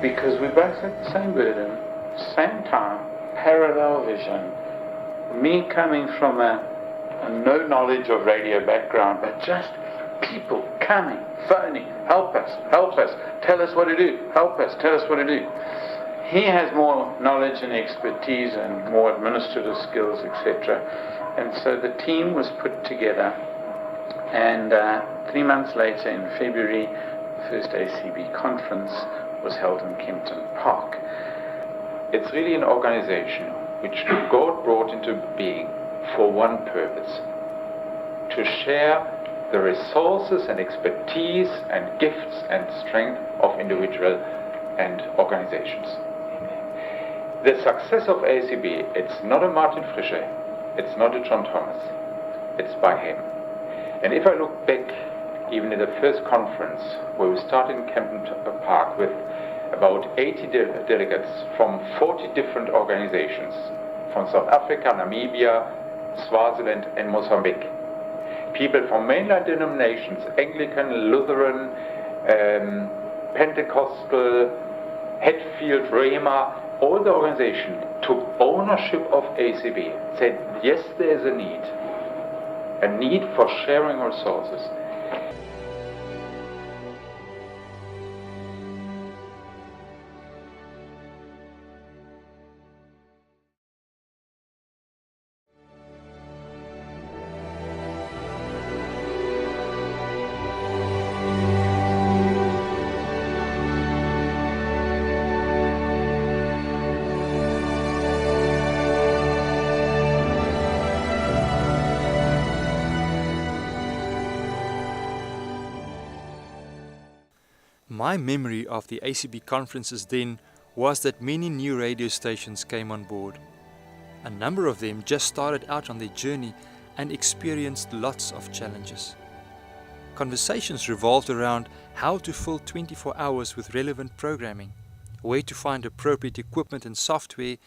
because we both had the same burden, same time, parallel vision. Me coming from a no knowledge of radio background, but just people coming, phoning, help us, tell us what to do, help us, tell us what to do. He has more knowledge and expertise and more administrative skills, etc. And so the team was put together, and 3 months later in February, the first ACB conference was held in Kempton Park. It's really an organization which God brought into being for one purpose: to share the resources and expertise and gifts and strength of individual and organizations. The success of ACB, it's not a Martin Frische, it's not a John Thomas, it's by him. And if I look back even in the first conference, where we started in Kempton Park with about 80 delegates from 40 different organizations, from South Africa, Namibia, Swaziland and Mozambique. People from mainline denominations, Anglican, Lutheran, Pentecostal, Hatfield, Rhema, all the organizations took ownership of ACB, said yes, there is a need for sharing resources. My memory of the ACB conferences then was that many new radio stations came on board. A number of them just started out on their journey and experienced lots of challenges. Conversations revolved around how to fill 24 hours with relevant programming, where to find appropriate equipment and software,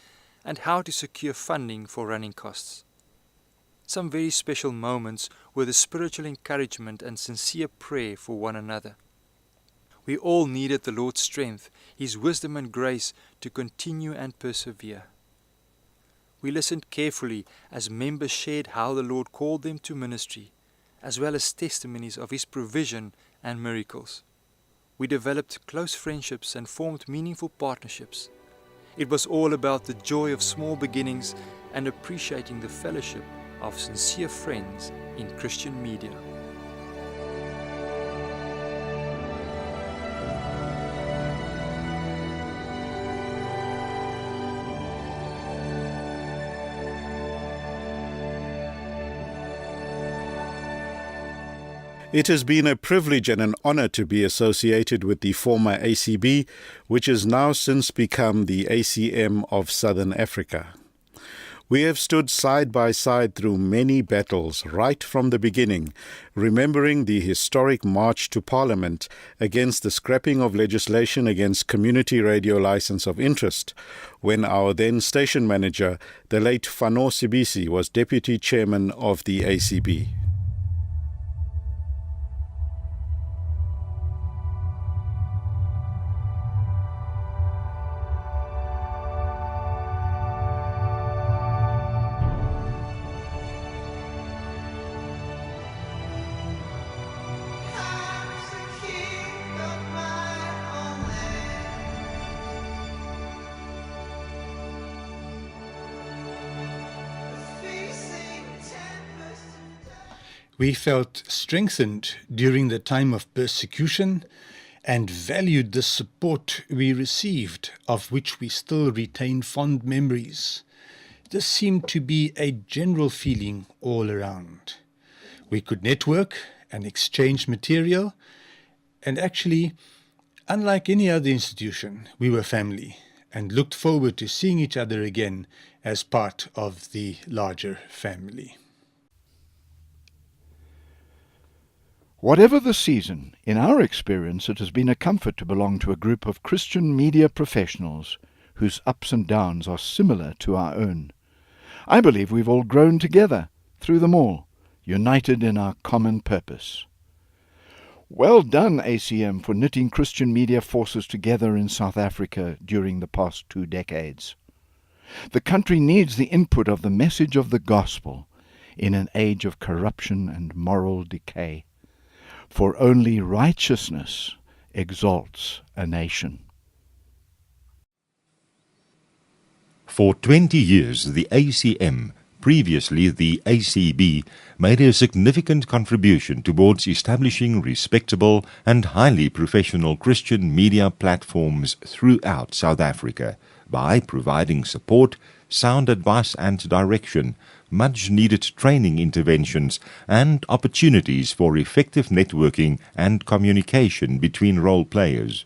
and how to secure funding for running costs. Some very special moments were the spiritual encouragement and sincere prayer for one another. We all needed the Lord's strength, His wisdom and grace to continue and persevere. We listened carefully as members shared how the Lord called them to ministry, as well as testimonies of His provision and miracles. We developed close friendships and formed meaningful partnerships. It was all about the joy of small beginnings and appreciating the fellowship of sincere friends in Christian media. It has been a privilege and an honor to be associated with the former ACB, which has now since become the ACM of Southern Africa. We have stood side by side through many battles right from the beginning, remembering the historic march to Parliament against the scrapping of legislation against community radio license of interest, when our then station manager, the late Fano Sibisi, was deputy chairman of the ACB. We felt strengthened during the time of persecution and valued the support we received, of which we still retain fond memories. This seemed to be a general feeling all around. We could network and exchange material, and actually, unlike any other institution, we were family and looked forward to seeing each other again as part of the larger family. Whatever the season, in our experience it has been a comfort to belong to a group of Christian media professionals whose ups and downs are similar to our own. I believe we've all grown together through them all, united in our common purpose. Well done, ACM, for knitting Christian media forces together in South Africa during the past 2 decades. The country needs the input of the message of the gospel in an age of corruption and moral decay, for only righteousness exalts a nation. For 20 years, the ACM, previously the ACB, made a significant contribution towards establishing respectable and highly professional Christian media platforms throughout South Africa by providing support, sound advice and direction, much-needed training interventions, and opportunities for effective networking and communication between role players.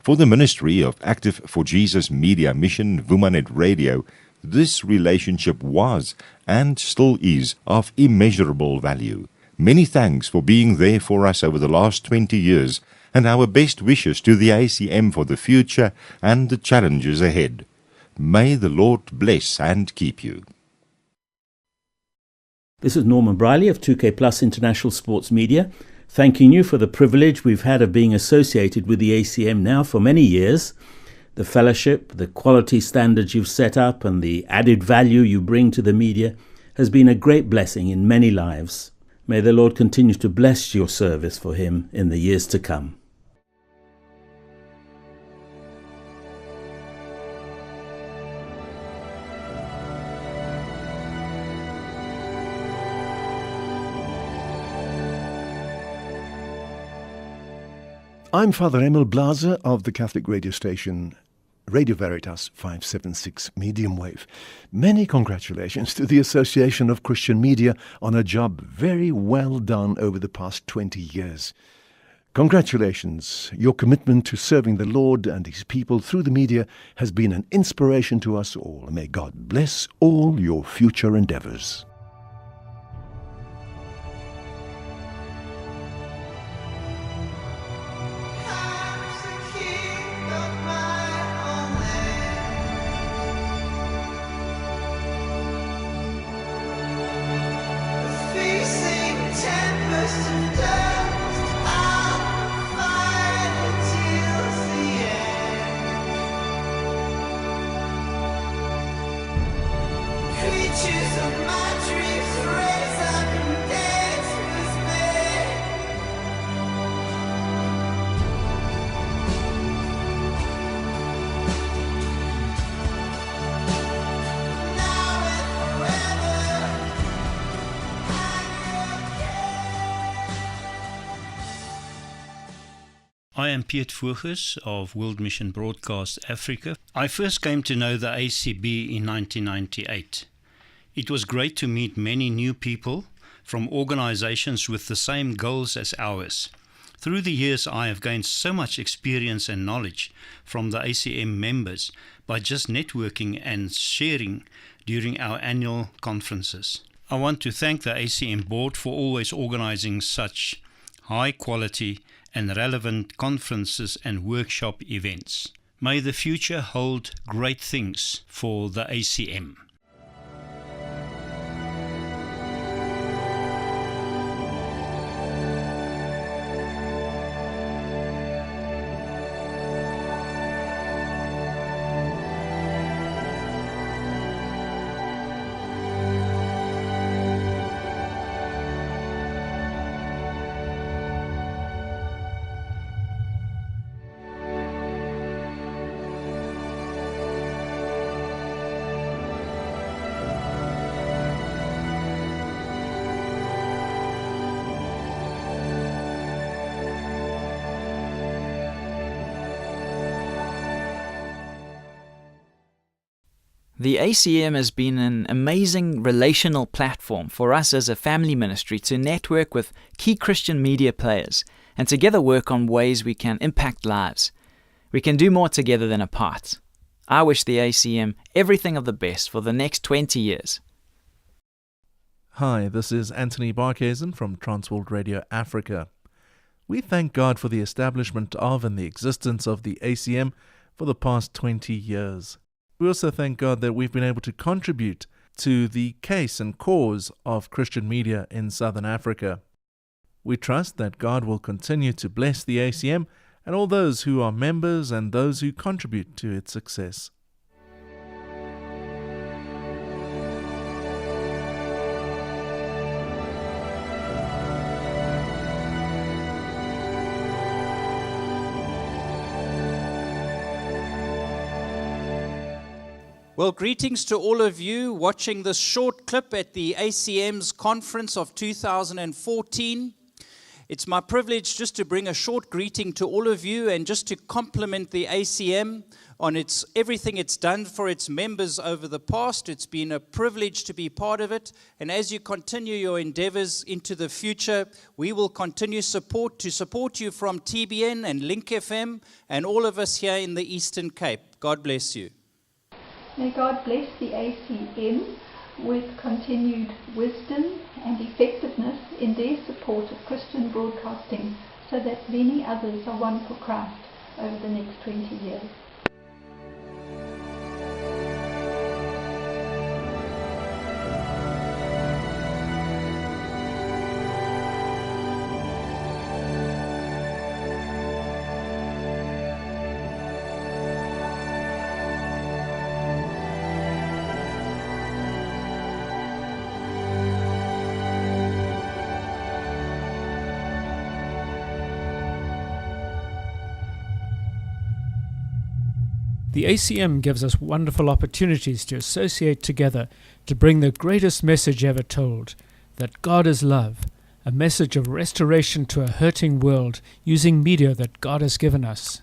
For the Ministry of Active for Jesus Media Mission Womanet Radio, this relationship was and still is of immeasurable value. Many thanks for being there for us over the last 20 years, and our best wishes to the ACM for the future and the challenges ahead. May the Lord bless and keep you. This is Norman Briley of 2K Plus International Sports Media, thanking you for the privilege we've had of being associated with the ACM now for many years. The fellowship, the quality standards you've set up, and the added value you bring to the media has been a great blessing in many lives. May the Lord continue to bless your service for Him in the years to come. I'm Father Emil Blaser of the Catholic radio station Radio Veritas 576 Medium Wave. Many congratulations to the Association of Christian Media on a job very well done over the past 20 years. Congratulations. Your commitment to serving the Lord and His people through the media has been an inspiration to us all. May God bless all your future endeavors. I am Piet Voges of World Mission Broadcast Africa. I first came to know the ACB in 1998. It was great to meet many new people from organizations with the same goals as ours. Through the years, I have gained so much experience and knowledge from the ACM members by just networking and sharing during our annual conferences. I want to thank the ACM board for always organizing such high quality and relevant conferences and workshop events. May the future hold great things for the ACM. The ACM has been an amazing relational platform for us as a family ministry to network with key Christian media players and together work on ways we can impact lives. We can do more together than apart. I wish the ACM everything of the best for the next 20 years. Hi, this is Anthony Barkhuizen from Transworld Radio Africa. We thank God for the establishment of and the existence of the ACM for the past 20 years. We also thank God that we've been able to contribute to the case and cause of Christian media in Southern Africa. We trust that God will continue to bless the ACM and all those who are members and those who contribute to its success. Well, greetings to all of you watching this short clip at the ACM's conference of 2014. It's my privilege just to bring a short greeting to all of you and just to compliment the ACM on everything it's done for its members over the past. It's been a privilege to be part of it. And as you continue your endeavors into the future, we will continue to support you from TBN and Link FM and all of us here in the Eastern Cape. God bless you. May God bless the ACM with continued wisdom and effectiveness in their support of Christian broadcasting so that many others are won for Christ over the next 20 years. The ACM gives us wonderful opportunities to associate together to bring the greatest message ever told, that God is love, a message of restoration to a hurting world using media that God has given us.